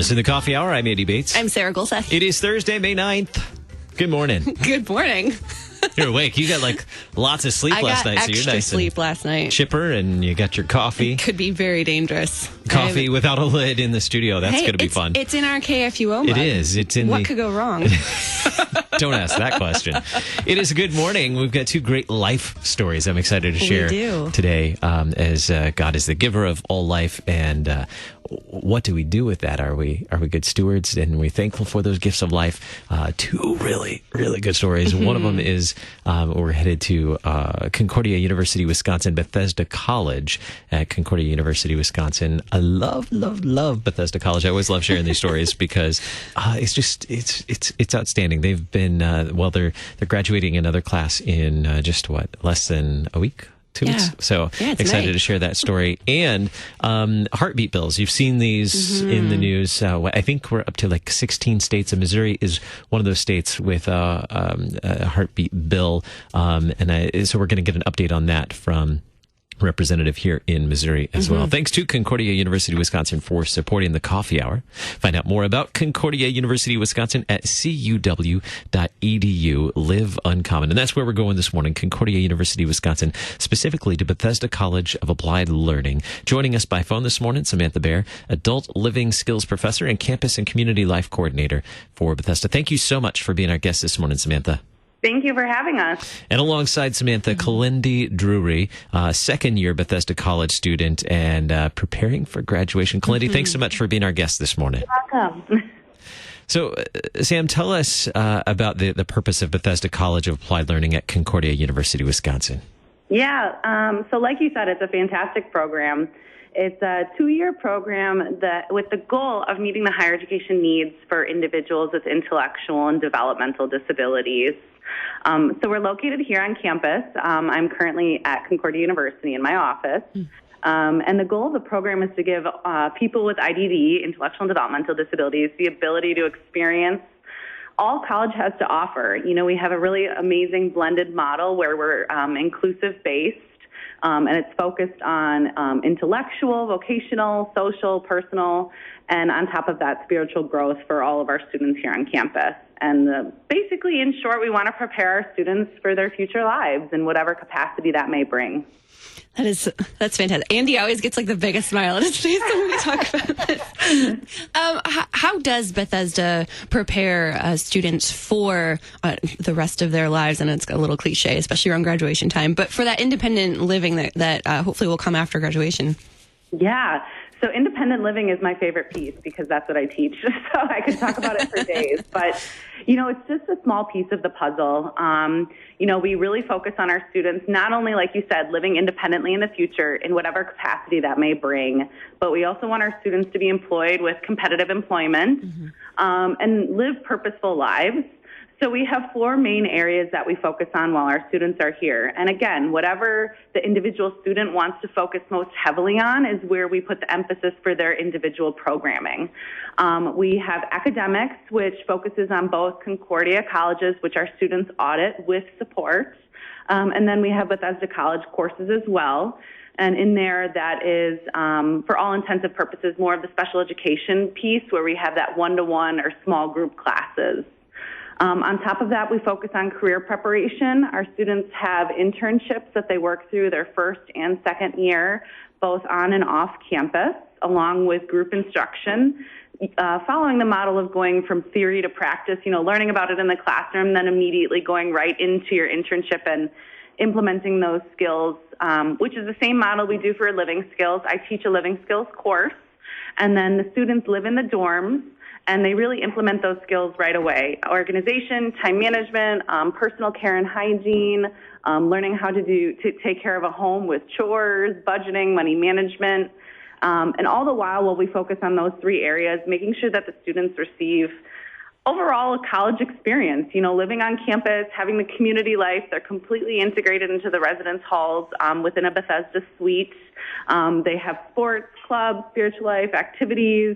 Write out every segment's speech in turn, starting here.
listening to Coffee Hour. I'm Andy Bates. I'm Sarah Golseth. It is Thursday, May 9th. Good morning. Good morning. You're awake. You got lots of sleep last night, so you're nice sleep last night. Chipper, and you got your coffee. It could be very dangerous. Coffee without a lid in the studio. That's going to be fun. It's in our KFUO mug. It is. It's in What could go wrong? Don't ask that question. It is a good morning. We've got two great life stories I'm excited to share today, as God is the giver of all life, and what do we do with that? Are we good stewards, and are we thankful for those gifts of life? Two really, really good stories. One of them is we're headed to Concordia University Wisconsin, Bethesda College at Concordia University Wisconsin. I love Bethesda College. I always love sharing these stories because it's outstanding. They've been they're graduating another class in less than a week. 2 weeks. So excited to share that story. And heartbeat bills. You've seen these in the news. I think we're up to 16 states, and Missouri is one of those states with a heartbeat bill. So we're going to get an update on that from representative here in Missouri as well. Thanks to Concordia University Wisconsin for supporting the Coffee Hour. Find out more about Concordia University Wisconsin at CUW.edu. Live Uncommon. And that's where we're going this morning, Concordia University Wisconsin, specifically to Bethesda College of Applied Learning. Joining us by phone this morning, Samantha Bear, Adult Living Skills Professor and Campus and Community Life Coordinator for Bethesda. Thank you so much for being our guest this morning, Samantha. Thank you for having us. And alongside Samantha, Kalindi Drewry, second-year Bethesda College student and preparing for graduation. Kalindi, thanks so much for being our guest this morning. You're welcome. So, Sam, tell us about the purpose of Bethesda College of Applied Learning at Concordia University, Wisconsin. Yeah, so like you said, it's a fantastic program. It's a 2-year program with the goal of meeting the higher education needs for individuals with intellectual and developmental disabilities. So we're located here on campus. I'm currently at Concordia University in my office. And the goal of the program is to give people with IDD, intellectual and developmental disabilities, the ability to experience all college has to offer. You know, we have a really amazing blended model where we're inclusive-based. And it's focused on intellectual, vocational, social, personal, and on top of that, spiritual growth for all of our students here on campus. And basically, in short, we want to prepare our students for their future lives in whatever capacity that may bring. That's fantastic. Andy always gets the biggest smile on his face when we talk about this. How does Bethesda prepare students for the rest of their lives? And it's a little cliche, especially around graduation time, but for that independent living that hopefully will come after graduation? Yeah. So independent living is my favorite piece because that's what I teach. So I could talk about it for days. But, it's just a small piece of the puzzle. We really focus on our students, not only, like you said, living independently in the future in whatever capacity that may bring, but we also want our students to be employed with competitive employment and live purposeful lives. So we have 4 main areas that we focus on while our students are here. And again, whatever the individual student wants to focus most heavily on is where we put the emphasis for their individual programming. We have academics, which focuses on both Concordia colleges, which our students audit with support. And then we have Bethesda College courses as well. And in there, that is, for all intensive purposes, more of the special education piece where we have that one-to-one or small group classes. On top of that, we focus on career preparation. Our students have internships that they work through their first and second year, both on and off campus, along with group instruction, following the model of going from theory to practice, learning about it in the classroom, then immediately going right into your internship and implementing those skills, which is the same model we do for living skills. I teach a living skills course, and then the students live in the dorms, and they really implement those skills right away. Organization, time management, personal care and hygiene, learning how to take care of a home with chores, budgeting, money management, and all the while we focus on those 3 areas, making sure that the students receive overall a college experience, living on campus, having the community life. They're completely integrated into the residence halls within a Bethesda suite. They have sports, clubs, spiritual life, activities.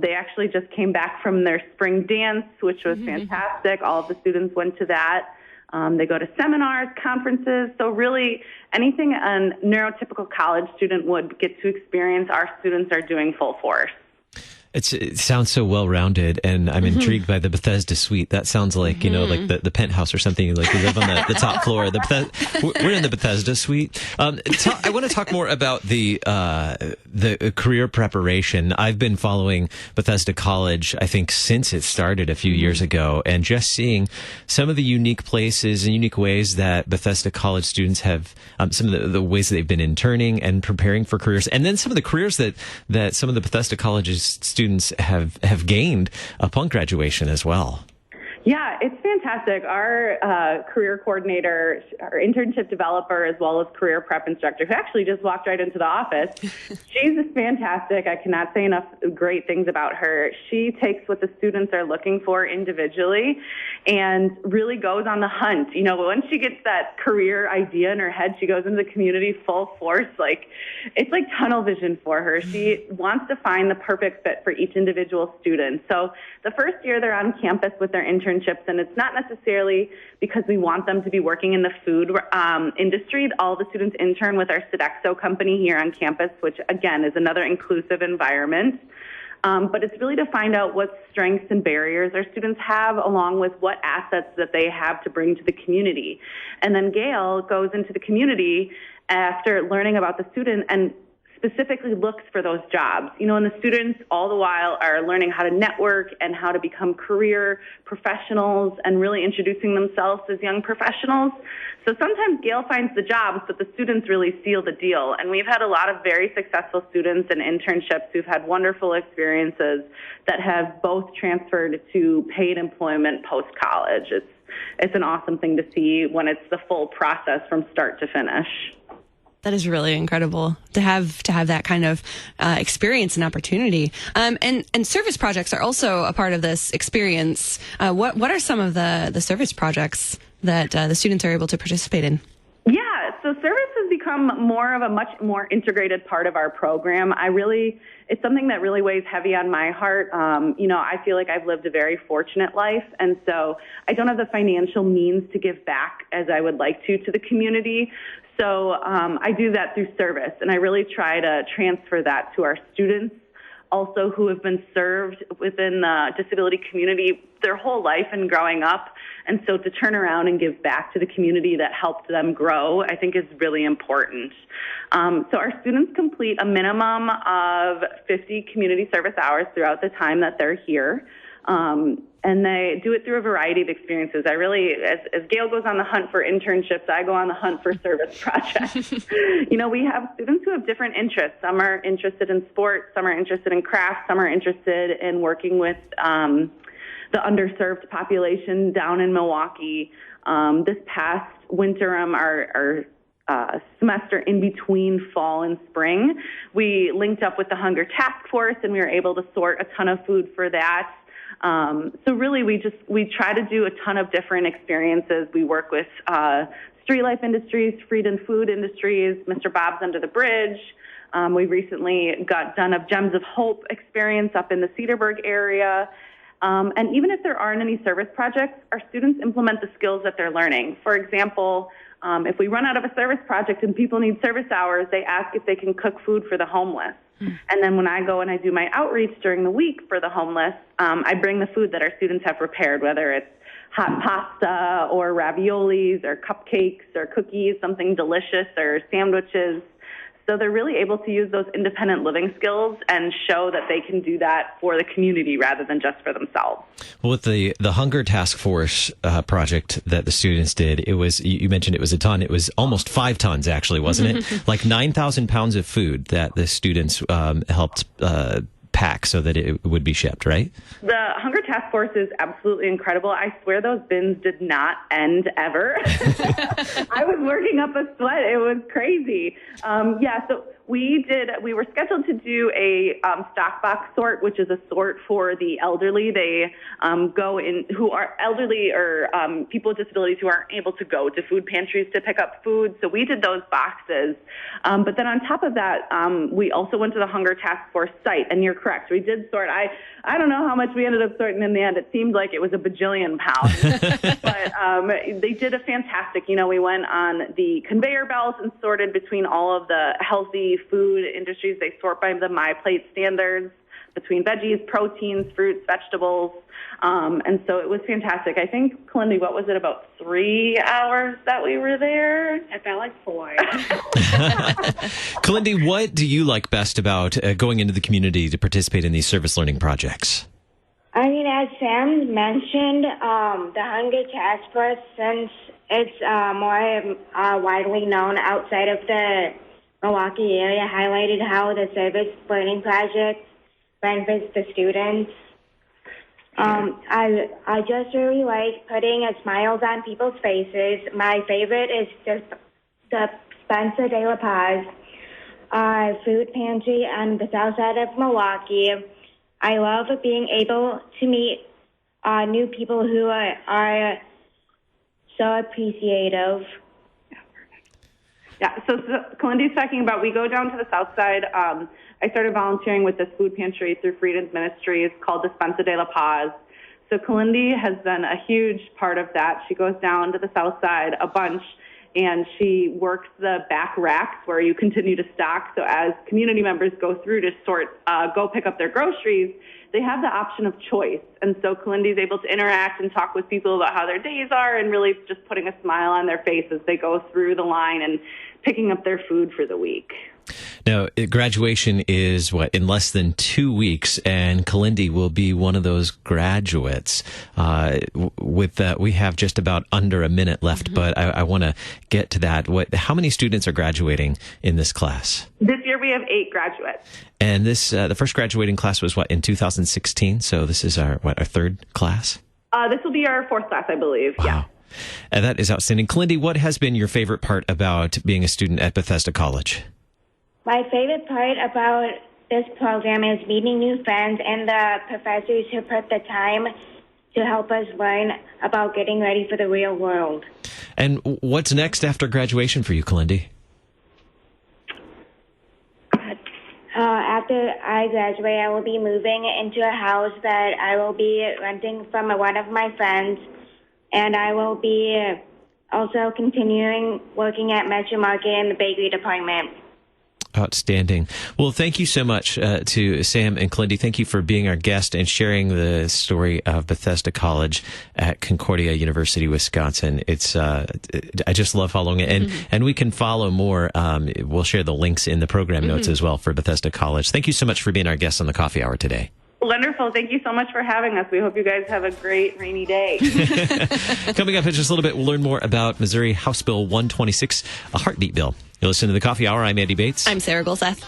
They actually just came back from their spring dance, which was fantastic. All of the students went to that. They go to seminars, conferences. So really anything a neurotypical college student would get to experience, our students are doing full force. It sounds so well-rounded, and I'm intrigued by the Bethesda suite. That sounds like, like the penthouse or something. Like you live on the top floor. We're in the Bethesda suite. I want to talk more about the career preparation. I've been following Bethesda College, I think, since it started a few years ago, and just seeing some of the unique places and unique ways that Bethesda College students have, some of the ways that they've been interning and preparing for careers, and then some of the careers that some of the Bethesda College's students have gained upon graduation as well. Yeah, it's fantastic. Our career coordinator, our internship developer, as well as career prep instructor, who actually just walked right into the office, she's fantastic. I cannot say enough great things about her. She takes what the students are looking for individually and really goes on the hunt. Once she gets that career idea in her head, she goes into the community full force. It's like tunnel vision for her. She wants to find the perfect fit for each individual student. So the first year they're on campus with their internships, and it's not necessarily because we want them to be working in the food industry. All the students intern with our Sodexo company here on campus, which again is another inclusive environment. But it's really to find out what strengths and barriers our students have, along with what assets that they have to bring to the community. And then Gail goes into the community after learning about the student and specifically looks for those jobs. And the students all the while are learning how to network and how to become career professionals and really introducing themselves as young professionals. So sometimes Gail finds the jobs, but the students really seal the deal. And we've had a lot of very successful students and internships who've had wonderful experiences that have both transferred to paid employment post-college. It's an awesome thing to see when it's the full process from start to finish. That is really incredible to have that kind of experience and opportunity. And service projects are also a part of this experience. What are some of the service projects that the students are able to participate in? Yeah, so service has become a much more integrated part of our program. It's something that really weighs heavy on my heart. I feel like I've lived a very fortunate life, and so I don't have the financial means to give back as I would like to the community. So I do that through service, and I really try to transfer that to our students also who have been served within the disability community their whole life and growing up. And so to turn around and give back to the community that helped them grow, I think is really important. So our students complete a minimum of 50 community service hours throughout the time that they're here. And they do it through a variety of experiences. As Gail goes on the hunt for internships, I go on the hunt for service projects. We have students who have different interests. Some are interested in sports, some are interested in crafts, some are interested in working with the underserved population down in Milwaukee. This past winter, our semester in between fall and spring, we linked up with the Hunger Task Force, and we were able to sort a ton of food for that. So really, we try to do a ton of different experiences. We work with Street Life Industries, Freedom Food Industries, Mr. Bob's Under the Bridge. We recently got done a Gems of Hope experience up in the Cedarburg area. And even if there aren't any service projects, our students implement the skills that they're learning. For example, if we run out of a service project and people need service hours, they ask if they can cook food for the homeless. And then when I go and I do my outreach during the week for the homeless, I bring the food that our students have prepared, whether it's hot pasta or raviolis or cupcakes or cookies, something delicious, or sandwiches. So they're really able to use those independent living skills and show that they can do that for the community rather than just for themselves. Well, with the Hunger Task Force project that the students did, it was, you mentioned it was a ton. It was almost 5 tons, actually, wasn't it? Like 9,000 pounds of food that the students helped pack so that it would be shipped, right? The Hunger Task Force is absolutely incredible. I swear those bins did not end ever. I was working up a sweat. It was crazy. So we were scheduled to do a stock box sort, which is a sort for the elderly. They go in, who are elderly or people with disabilities who aren't able to go to food pantries to pick up food. So we did those boxes. But then on top of that, we also went to the Hunger Task Force site. And you're correct. We did sort. I don't know how much we ended up sorting in the end. It seemed like it was a bajillion pounds. But they did a fantastic, we went on the conveyor belts and sorted between all of the healthy food industries. They sort by the My Plate standards. between veggies, proteins, fruits, vegetables. And so it was fantastic. I think, Kalindi, what was it, about 3 hours that we were there? I felt like 4. Kalindi, what do you like best about going into the community to participate in these service learning projects? I mean, as Sam mentioned, the Hunger Task Force, since it's more widely known outside of the Milwaukee area, highlighted how the service learning project benefits the students. I just really like putting smiles on people's faces. My favorite is the Spencer de la Paz food pantry on the south side of Milwaukee. I love being able to meet new people who are so appreciative. Yeah, so Kalindi's talking about, we go down to the south side. I started volunteering with this food pantry through Freedom's Ministries called Dispensa de la Paz. So Kalindi has been a huge part of that. She goes down to the south side a bunch, and she works the back racks where you continue to stock. So as community members go through to go pick up their groceries, they have the option of choice. And so Kalindi's able to interact and talk with people about how their days are and really just putting a smile on their face as they go through the line and picking up their food for the week. Now, graduation is, in less than 2 weeks, and Kalindi will be one of those graduates. We have just about under a minute left, but I want to get to that. How many students are graduating in this class? This year we have 8 graduates. And this, the first graduating class was in 2016? So this is our third class? This will be our 4th class, I believe. Wow. Yeah. And that is outstanding. Kalindi, what has been your favorite part about being a student at Bethesda College? My favorite part about this program is meeting new friends and the professors who put the time to help us learn about getting ready for the real world. And what's next after graduation for you, Kalindi? After I graduate, I will be moving into a house that I will be renting from one of my friends, and I will be also continuing working at Metro Market in the bakery department. Outstanding. Well, thank you so much to Sam and Kalindi. Thank you for being our guest and sharing the story of Bethesda College at Concordia University, Wisconsin. It's I just love following it, and we can follow more. We'll share the links in the program notes as well for Bethesda College. Thank you so much for being our guest on the Coffee Hour today. Wonderful. Thank you so much for having us. We hope you guys have a great rainy day. Coming up in just a little bit, we'll learn more about Missouri House Bill 126, a heartbeat bill. You'll listen to the Coffee Hour. I'm Andy Bates. I'm Sarah Golseth.